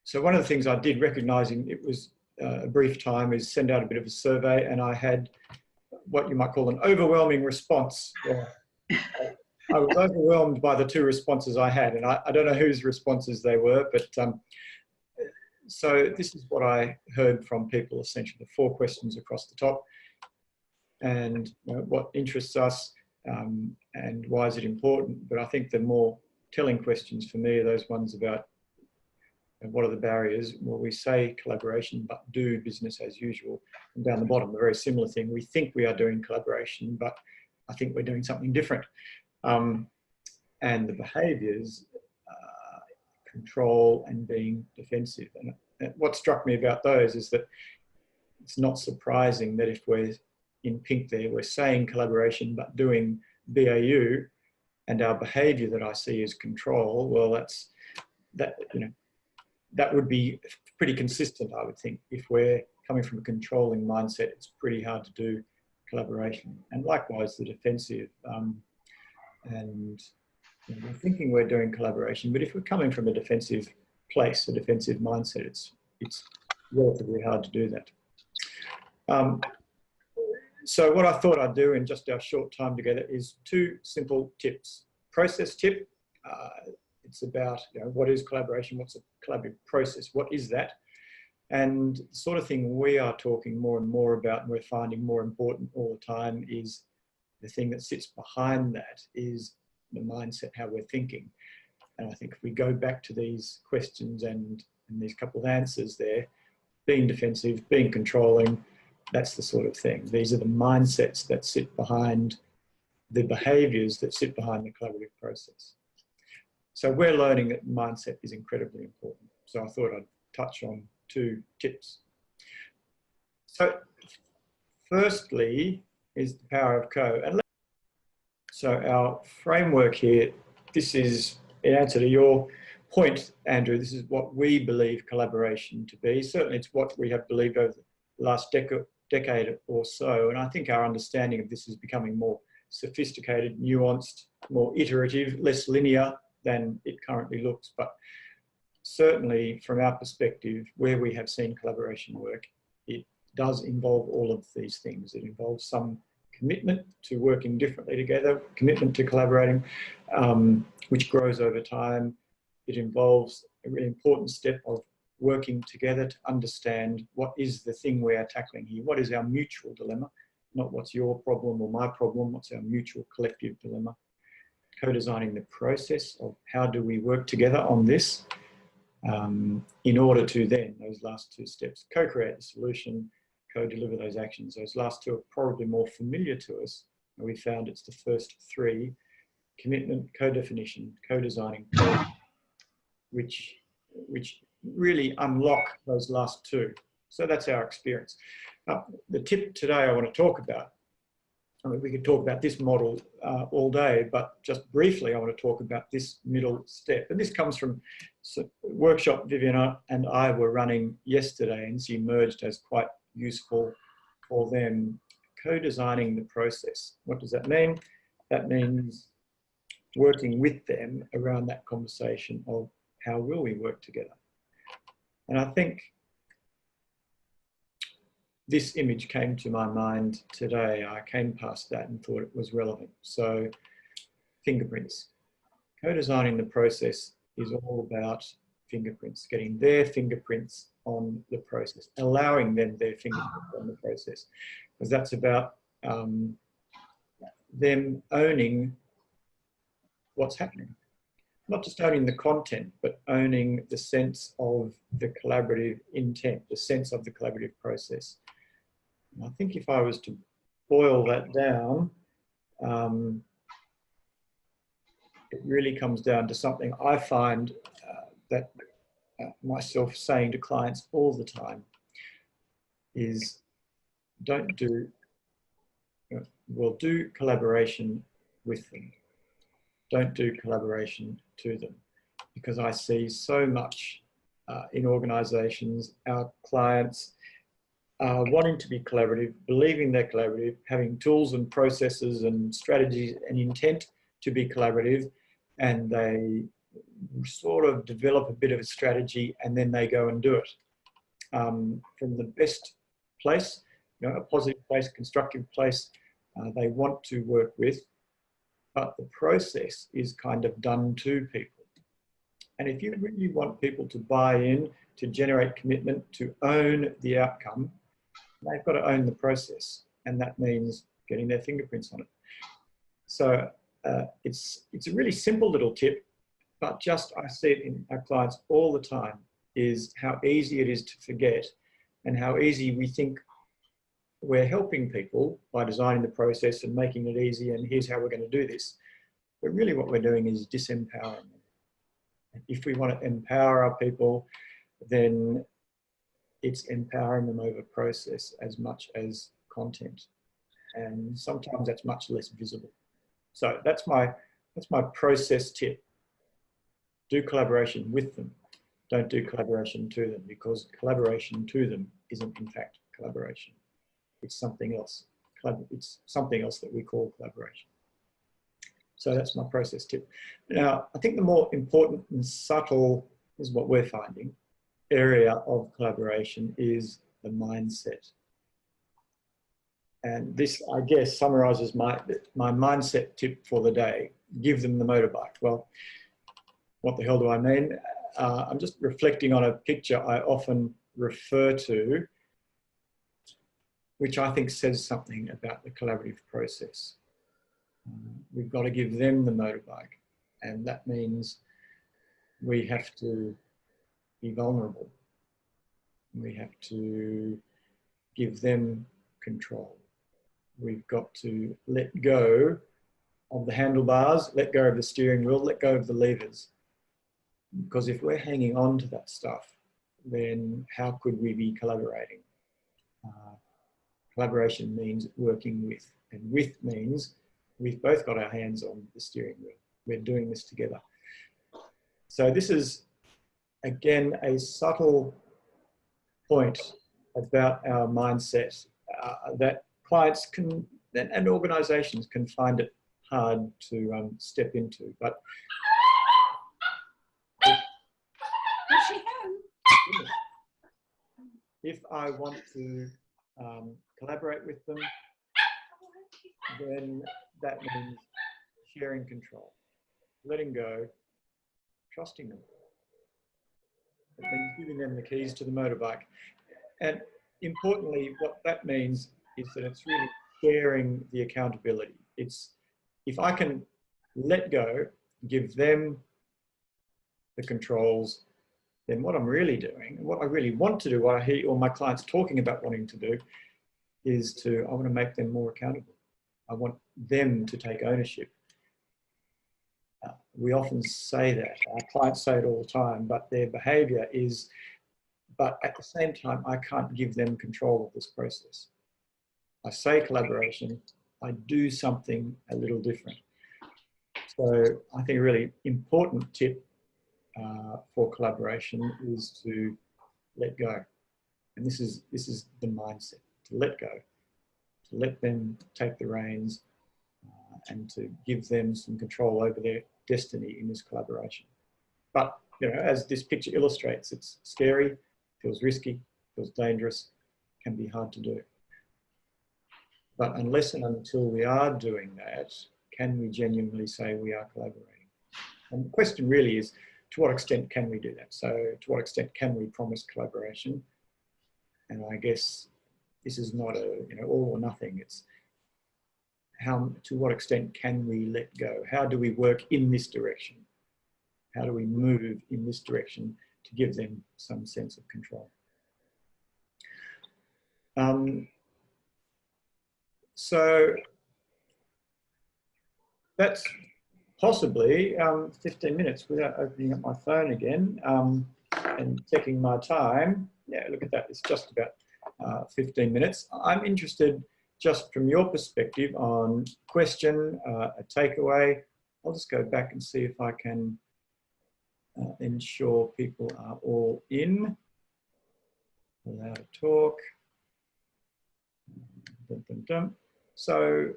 So one of the things I did, recognising it was a brief time, is send out a bit of a survey, and I had what you might call an overwhelming response. I was overwhelmed by the 2 responses I had, and I don't know whose responses they were, but so this is what I heard from people, essentially, the 4 questions across the top, and what interests us, and why is it important. But I think the more telling questions for me are those ones about what are the barriers. Well, we say collaboration, but do business as usual. And down the bottom, a very similar thing. We think we are doing collaboration, but I think we're doing something different. And the behaviours, control and being defensive. And what struck me about those is that it's not surprising that if we're in pink there, we're saying collaboration, but doing BAU, and our behaviour that I see is control. Well, that would be pretty consistent, I would think. If we're coming from a controlling mindset, it's pretty hard to do collaboration. And likewise, the defensive. And we're thinking we're doing collaboration, but if we're coming from a defensive place, a defensive mindset, it's relatively hard to do that. So what I thought I'd do in just our short time together is 2 simple tips. Process tip. It's about what is collaboration, what's a collaborative process, what is that? And the sort of thing we are talking more and more about, and we're finding more important all the time, is the thing that sits behind that is the mindset, how we're thinking. And I think if we go back to these questions and these couple of answers there, being defensive, being controlling, that's the sort of thing. These are the mindsets that sit behind the behaviours that sit behind the collaborative process. So we're learning that mindset is incredibly important. So I thought I'd touch on 2 tips. So firstly is the power of co. And so our framework here, this is in answer to your point, Andrew, this is what we believe collaboration to be. Certainly it's what we have believed over the last decade or so. And I think our understanding of this is becoming more sophisticated, nuanced, more iterative, less linear than it currently looks. But certainly from our perspective, where we have seen collaboration work, it does involve all of these things. It involves some commitment to working differently together, commitment to collaborating, which grows over time. It involves a really important step of working together to understand what is the thing we are tackling here. What is our mutual dilemma? Not what's your problem or my problem, what's our mutual collective dilemma. Co-designing the process of how do we work together on this in order to then, those last 2 steps, co-create the solution, co-deliver those actions. Those last 2 are probably more familiar to us. And we found it's the first 3, commitment, co-definition, co-designing, which really unlock those last 2. So that's our experience. The tip today I want to talk about, I mean, we could talk about this model all day, but just briefly, I want to talk about this middle step. And this comes from a workshop Vivian and I were running yesterday, and it's emerged as quite useful for them. Co-designing the process. What does that mean? That means working with them around that conversation of how will we work together. And I think this image came to my mind today. I came past that and thought it was relevant. So fingerprints. Co-designing the process is all about fingerprints, getting their fingerprints on the process, allowing them their fingerprints on the process, because that's about them owning what's happening. Not just owning the content, but owning the sense of the collaborative intent, the sense of the collaborative process. And I think if I was to boil that down, it really comes down to something I find that myself saying to clients all the time is don't do, well, do collaboration with them. Don't do collaboration to them, because I see so much in organisations, our clients wanting to be collaborative, believing they're collaborative, having tools and processes and strategies and intent to be collaborative, and they sort of develop a bit of a strategy and then they go and do it. From the best place, you know, a positive place, constructive place, they want to work with, but the process is kind of done to people. And if you really want people to buy in, to generate commitment, to own the outcome, they've got to own the process. And that means getting their fingerprints on it. So it's a really simple little tip, but just I see it in our clients all the time, is how easy it is to forget and how easy we think we're helping people by designing the process and making it easy and here's how we're going to do this. But really what we're doing is disempowering them. If we want to empower our people, then it's empowering them over process as much as content. And sometimes that's much less visible. So that's my process tip. Do collaboration with them. Don't do collaboration to them, because collaboration to them isn't in fact collaboration. It's something else. It's something else that we call collaboration. So that's my process tip. Now, I think the more important and subtle, is what we're finding, area of collaboration is the mindset. And this, I guess, summarizes my mindset tip for the day. Give them the motorbike. Well, what the hell do I mean? I'm just reflecting on a picture I often refer to, which I think says something about the collaborative process. We've got to give them the motorbike, and that means we have to be vulnerable. We have to give them control. We've got to let go of the handlebars, let go of the steering wheel, let go of the levers. Because if we're hanging on to that stuff, then how could we be collaborating? Collaboration means working with, and with means we've both got our hands on the steering wheel. We're doing this together. So this is, again, a subtle point about our mindset that clients can, and organizations can find it hard to step into. But if I want to collaborate with them, then that means sharing control, letting go, trusting them. It means giving them the keys to the motorbike. And importantly, what that means is that it's really sharing the accountability. It's, if I can let go, give them the controls, then what I'm really doing, what I really want to do, what I hear all my clients talking about wanting to do, is I want to make them more accountable. I want them to take ownership. We often say that, our clients say it all the time, but their behavior is, but at the same time, I can't give them control of this process. I say collaboration, I do something a little different. So I think a really important tip for collaboration is to let go. And this is the mindset, to let go, to let them take the reins and to give them some control over their destiny in this collaboration. But, you know, as this picture illustrates, it's scary, feels risky, feels dangerous, can be hard to do. But unless and until we are doing that, can we genuinely say we are collaborating? And the question really is, to what extent can we do that? So to what extent can we promise collaboration? And I guess this is not a, you know, all or nothing. It's how, to what extent can we let go? How do we work in this direction? How do we move in this direction to give them some sense of control? So that's possibly 15 minutes without opening up my phone again and checking my time. Yeah, look at that, it's just about 15 minutes. I'm interested, just from your perspective, on question, a takeaway. I'll just go back and see if I can ensure people are all in. Allow to talk. Dum, dum, dum. So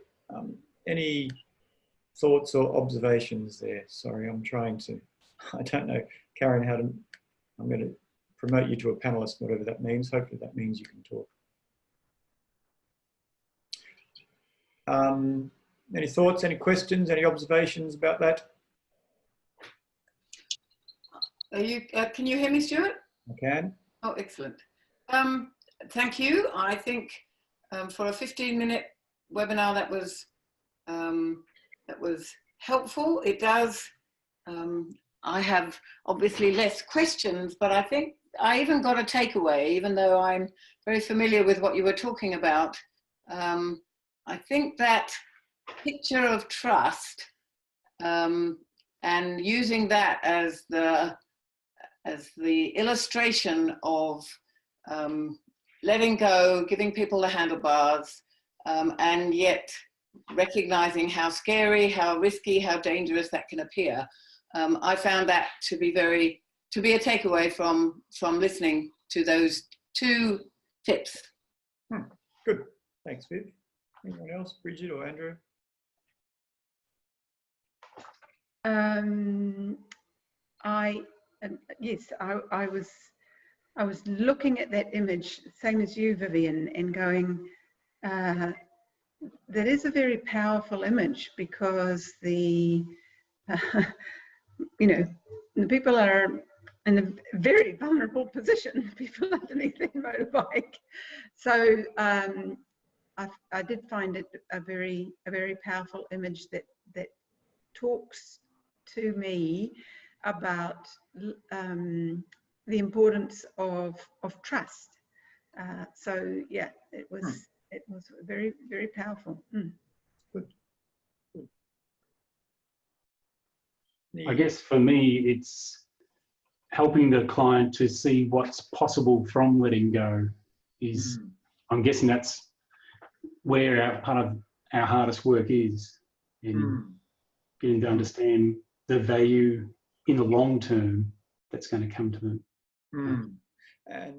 any thoughts or observations there? Sorry, I'm trying to I don't know, Karen, how to, I'm going to promote you to a panelist, whatever that means. Hopefully that means you can talk. Any thoughts, any questions, any observations about that? Are you, can you hear me, Stuart? I can. Oh, excellent. Thank you. I think for a 15-minute webinar that was helpful. It does. I have obviously less questions, but I think I even got a takeaway, even though I'm very familiar with what you were talking about. I think that picture of trust and using that as the illustration of letting go, giving people the handlebars, and yet recognizing how scary, how risky, how dangerous that can appear. I found that to be a takeaway from listening to those two tips. Good, thanks, Viv. Anyone else, Bridget or Andrew? Yes, I was looking at that image, same as you, Vivian, and going, that is a very powerful image, because the the people are in a very vulnerable position, people underneath their motorbike. So I did find it a very powerful image that talks to me about the importance of trust. So yeah, it was very powerful. Good. I guess for me, it's helping the client to see what's possible from letting go. I'm guessing that's where part of our hardest work is, in getting to understand the value in the long term that's going to come to them. And